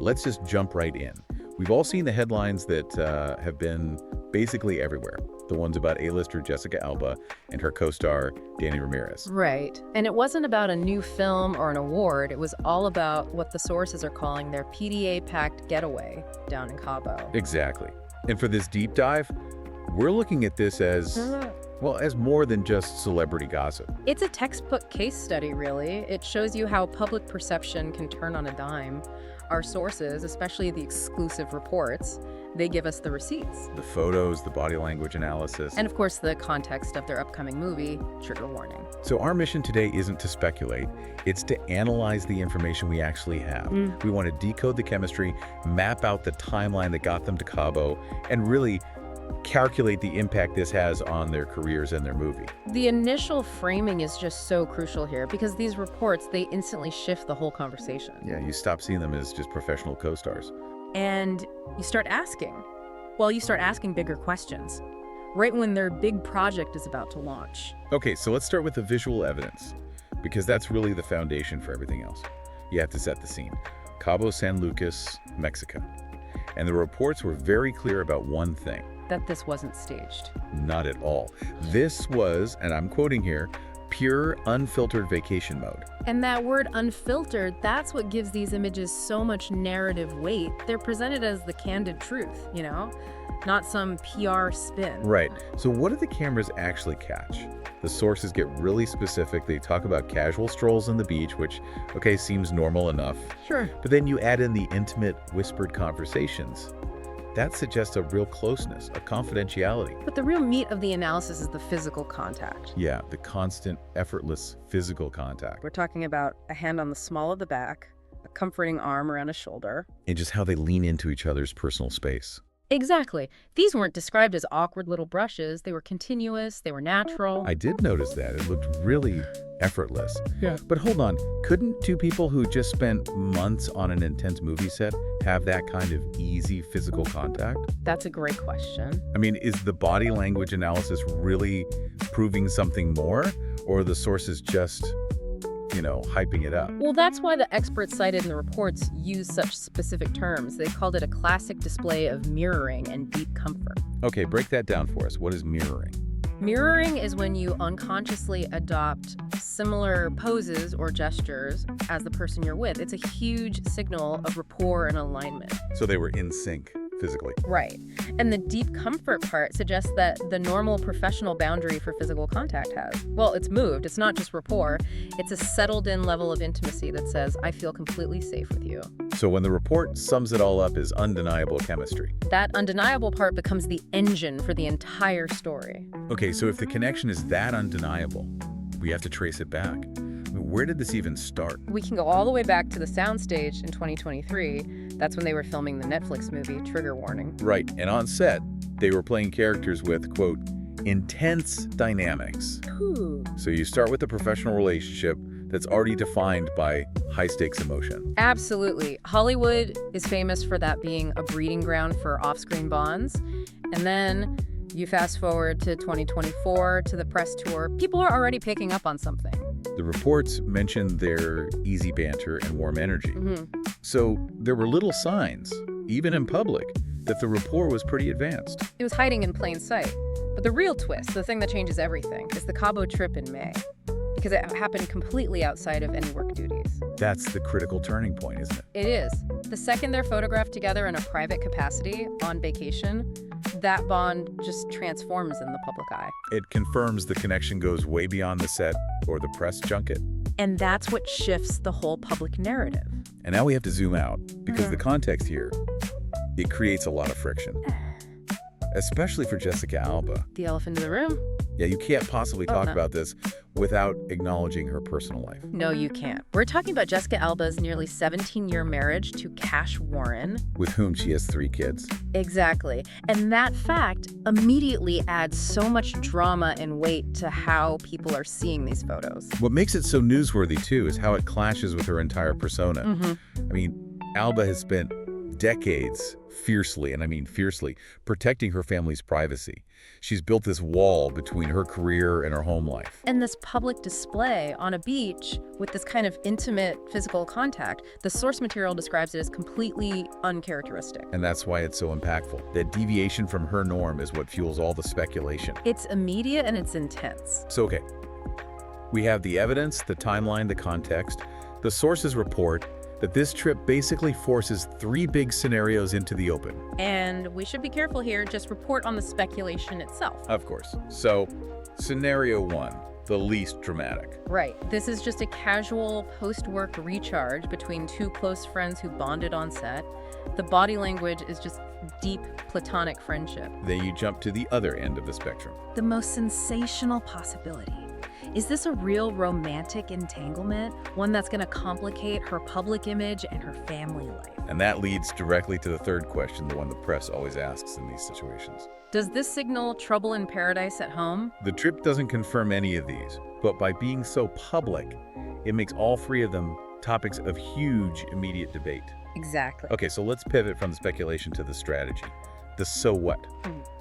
let's just jump right in. We've all seen the headlines that have been basically everywhere. The ones about A-lister Jessica Alba and her co-star Danny Ramirez. Right. And it wasn't about a new film or an award. It was all about what the sources are calling their PDA-packed getaway down in Cabo. Exactly. And for this deep dive, we're looking at this as, well, as more than just celebrity gossip. It's a textbook case study, really. It shows you how public perception can turn on a dime. Our sources, especially the exclusive reports, they give us the receipts. The photos, the body language analysis. And of course, the context of their upcoming movie, trigger warning. So our mission today isn't to speculate, it's to analyze the information we actually have. We want to decode the chemistry, map out the timeline that got them to Cabo, and really calculate the impact this has on their careers and their movie. The initial framing is just so crucial here because these reports, they instantly shift the whole conversation. Yeah, you stop seeing them as just professional co-stars. And you start asking. Well, you start asking bigger questions right when their big project is about to launch. Okay, so let's start with the visual evidence, because that's really the foundation for everything else. You have to set the scene. Cabo San Lucas, Mexico. And the reports were very clear about one thing. That this wasn't staged. Not at all. This was, and I'm quoting here, pure unfiltered vacation mode. And that word unfiltered, that's what gives these images so much narrative weight. They're presented as the candid truth, you know? Not some PR spin. Right. So what do the cameras actually catch? The sources get really specific. They talk about casual strolls on the beach, which, okay, seems normal enough. Sure. But then you add in the intimate, whispered conversations. That suggests a real closeness, a confidentiality. But the real meat of the analysis is the physical contact. Yeah, the constant, effortless physical contact. We're talking about a hand on the small of the back, a comforting arm around a shoulder. And just how they lean into each other's personal space. Exactly. These weren't described as awkward little brushes. They were continuous, they were natural. I did notice that. It looked really effortless. Yeah. But hold on, couldn't two people who just spent months on an intense movie set have that kind of easy physical contact? That's a great question. I mean, is the body language analysis really proving something more? Or are the sources just, hyping it up? Well, that's why the experts cited in the reports use such specific terms. They called it a classic display of mirroring and deep comfort. Okay, break that down for us. What is mirroring? Mirroring is when you unconsciously adopt similar poses or gestures as the person you're with. It's a huge signal of rapport and alignment. So they were in sync physically. Right. And the deep comfort part suggests that the normal professional boundary for physical contact has. Well, it's moved. It's not just rapport. It's a settled-in level of intimacy that says, I feel completely safe with you. So when the report sums it all up as undeniable chemistry. That undeniable part becomes the engine for the entire story. Okay, so if the connection is that undeniable, we have to trace it back. Where did this even start? We can go all the way back to the soundstage in 2023. That's when they were filming the Netflix movie, Trigger Warning. Right, and on set, they were playing characters with, quote, intense dynamics. Ooh. So you start with a professional relationship that's already defined by high-stakes emotion. Absolutely. Hollywood is famous for that being a breeding ground for off-screen bonds. And then you fast forward to 2024, to the press tour. People are already picking up on something. The reports mentioned their easy banter and warm energy. So there were little signs, even in public, that the rapport was pretty advanced. It was hiding in plain sight. But the real twist, the thing that changes everything, is the Cabo trip in May. Because it happened completely outside of any work duties. That's the critical turning point, isn't it? It is. The second they're photographed together in a private capacity on vacation, that bond just transforms in the public eye. It confirms the connection goes way beyond the set or the press junket. And that's what shifts the whole public narrative. And now we have to zoom out, because the context here, it creates a lot of friction. Especially for Jessica Alba. The elephant in the room? Yeah, you can't possibly talk about this without acknowledging her personal life. No, you can't. We're talking about Jessica Alba's nearly 17-year marriage to Cash Warren. With whom she has 3 kids. Exactly. And that fact immediately adds so much drama and weight to how people are seeing these photos. What makes it so newsworthy, too, is how it clashes with her entire persona. I mean, Alba has spent decades fiercely, and I mean fiercely, protecting her family's privacy. She's built this wall between her career and her home life. And this public display on a beach with this kind of intimate physical contact, the source material describes it as completely uncharacteristic. And that's why it's so impactful. That deviation from her norm is what fuels all the speculation. It's immediate and it's intense. So, okay, we have the evidence, the timeline, the context. The sources report that this trip basically forces 3 big scenarios into the open. And we should be careful here, just report on the speculation itself. Of course. So, scenario 1, the least dramatic. Right. This is just a casual post-work recharge between 2 close friends who bonded on set. The body language is just deep platonic friendship. Then you jump to the other end of the spectrum. The most sensational possibility. Is this a real romantic entanglement? One that's going to complicate her public image and her family life? And that leads directly to the third question, the one the press always asks in these situations. Does this signal trouble in paradise at home? The trip doesn't confirm any of these, but by being so public, it makes all 3 of them topics of huge immediate debate. Exactly. Okay, so let's pivot from the speculation to the strategy. The so what.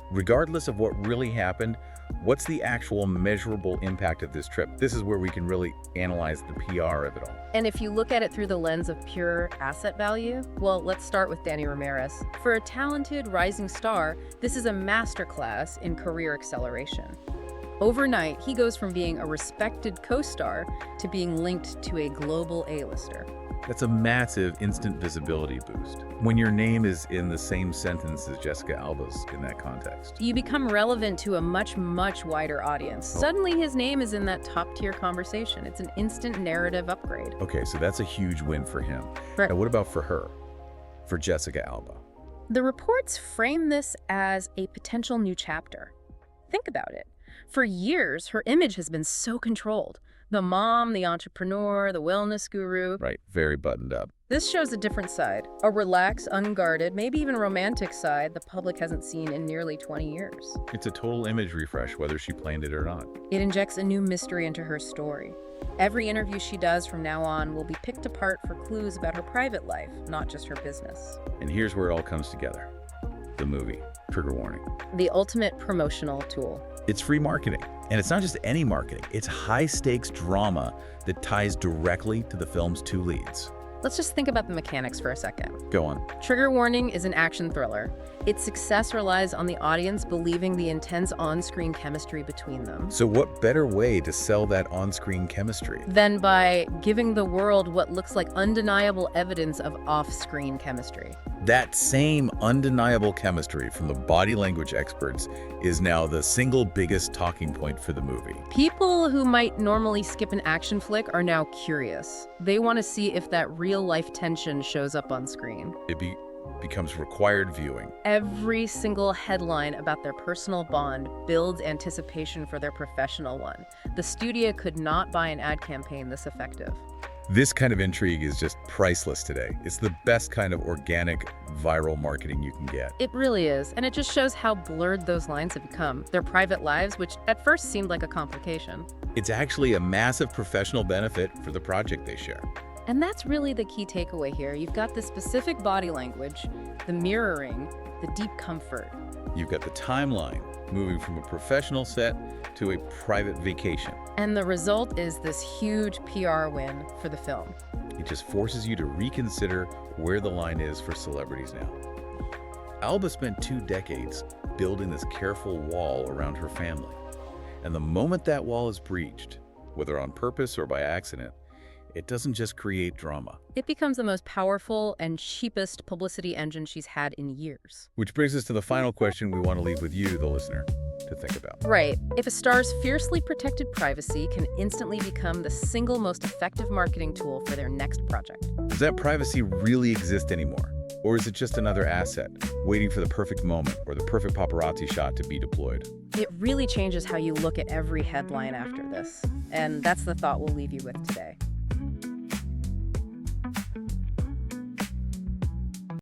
Regardless of what really happened, what's the actual measurable impact of this trip? This is where we can really analyze the PR of it all. And if you look at it through the lens of pure asset value, well, let's start with Danny Ramirez. For a talented rising star, this is a masterclass in career acceleration. Overnight, he goes from being a respected co-star to being linked to a global A-lister. That's a massive instant visibility boost. When your name is in the same sentence as Jessica Alba's in that context. You become relevant to a much, much wider audience. Suddenly his name is in that top-tier conversation. It's an instant narrative upgrade. Okay, so that's a huge win for him. Right. Now what about for her? For Jessica Alba? The reports frame this as a potential new chapter. Think about it. For years, her image has been so controlled. The mom, the entrepreneur, the wellness guru. Right, very buttoned up. This shows a different side, a relaxed, unguarded, maybe even romantic side the public hasn't seen in nearly 20 years. It's a total image refresh, whether she planned it or not. It injects a new mystery into her story. Every interview she does from now on will be picked apart for clues about her private life, not just her business. And here's where it all comes together. The movie, trigger warning. The ultimate promotional tool. It's free marketing. And it's not just any marketing, it's high-stakes drama that ties directly to the film's 2 leads. Let's just think about the mechanics for a second. Go on. Trigger Warning is an action thriller. Its success relies on the audience believing the intense on-screen chemistry between them. So what better way to sell that on-screen chemistry? Than by giving the world what looks like undeniable evidence of off-screen chemistry. That same undeniable chemistry from the body language experts is now the single biggest talking point for the movie. People who might normally skip an action flick are now curious. They want to see if that real-life tension shows up on screen. It becomes required viewing. Every single headline about their personal bond builds anticipation for their professional one. The studio could not buy an ad campaign this effective. This kind of intrigue is just priceless today. It's the best kind of organic, viral marketing you can get. It really is, and it just shows how blurred those lines have become. Their private lives, which at first seemed like a complication. It's actually a massive professional benefit for the project they share. And that's really the key takeaway here. You've got the specific body language, the mirroring, the deep comfort. You've got the timeline, moving from a professional set to a private vacation. And the result is this huge PR win for the film. It just forces you to reconsider where the line is for celebrities now. Alba spent 2 decades building this careful wall around her family. And the moment that wall is breached, whether on purpose or by accident, it doesn't just create drama. It becomes the most powerful and cheapest publicity engine she's had in years. Which brings us to the final question we want to leave with you, the listener, to think about. Right. If a star's fiercely protected privacy can instantly become the single most effective marketing tool for their next project. Does that privacy really exist anymore? Or is it just another asset, waiting for the perfect moment or the perfect paparazzi shot to be deployed? It really changes how you look at every headline after this. And that's the thought we'll leave you with today.